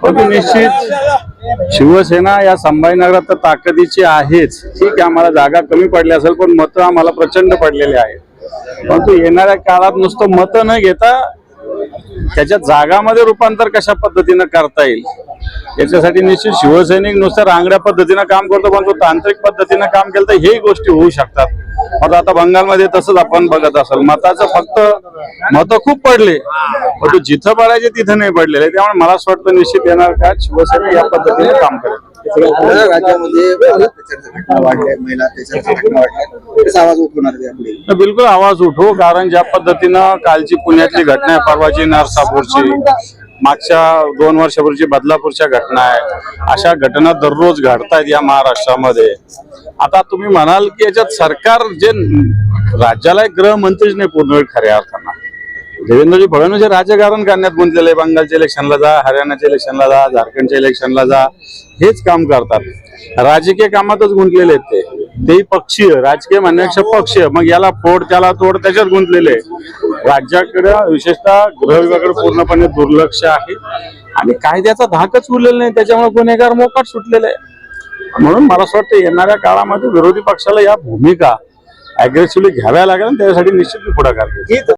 परंतु निश्चित शिवसेना या संभाजीनगरात तर ताकदीची आहेच। ठीक आहे, आम्हाला जागा कमी पडली असेल पण मतं आम्हाला प्रचंड पडलेली आहेत। परंतु येणाऱ्या काळात नुसतं मतं न घेता त्याच्या जागामध्ये रूपांतर कशा पद्धतीनं करता येईल याच्यासाठी निश्चित शिवसैनिक नुसतं रांगड्या पद्धतीनं काम करतो, पण तो तांत्रिक पद्धतीनं काम केलं तर हे गोष्टी होऊ शकतात। आता बंगालमध्ये तसंच आपण बघत असाल, मताचं फक्त मतं खूप पडले पण तो जिथं पडायचे तिथं नाही पडलेले। त्यामुळे मला असं वाटतं निश्चित येणार का शिवसेना या पद्धतीने काम करेल। राज्यामध्ये घटना वाढल्या, महिला त्याच्या घटना वाढल्या, त्याचा आवाज उठवणार बिलकुल आवाज उठवू, कारण ज्या पद्धतीनं कालची पुण्यातली घटना आहे, परवाची नरसापूरची, मागच्या 2 वर्षापूर्वीची बदलापूरच्या घटना आहे, अशा घटना दररोज घडतायत या महाराष्ट्रामध्ये। आता तुम्ही म्हणाल की याच्यात सरकार जे राज्याला एक गृहमंत्रीच नाही पूर्ण खऱ्या अर्थानं, देवेंद्रजी फडणवीस हे राजकारण करण्यात गुंतलेले, बंगालच्या इलेक्शनला जा, हरियाणाच्या इलेक्शनला जा, झारखंडच्या इलेक्शनला जा, हेच काम करतात, राजकीय कामातच गुंतलेले आहेत तेही पक्षीय, राजकीय म्हणण्यापेक्षा पक्षीय, मग याला फोड त्याला तोड त्याच्यात गुंतलेले। राज्याकडे विशेषतः गृह विभागाकडे पूर्णपणे दुर्लक्ष आहे आणि कायद्याचा धाकच उरलेला नाही, त्याच्यामुळे गुन्हेगार मोकाट सुटलेले आहे। म्हणून मला असं वाटतं येणाऱ्या काळामध्ये विरोधी पक्षाला या भूमिका अग्रेसिव्हली घ्याव्या लागेल, त्याच्यासाठी निश्चित पुढाकार घेईल।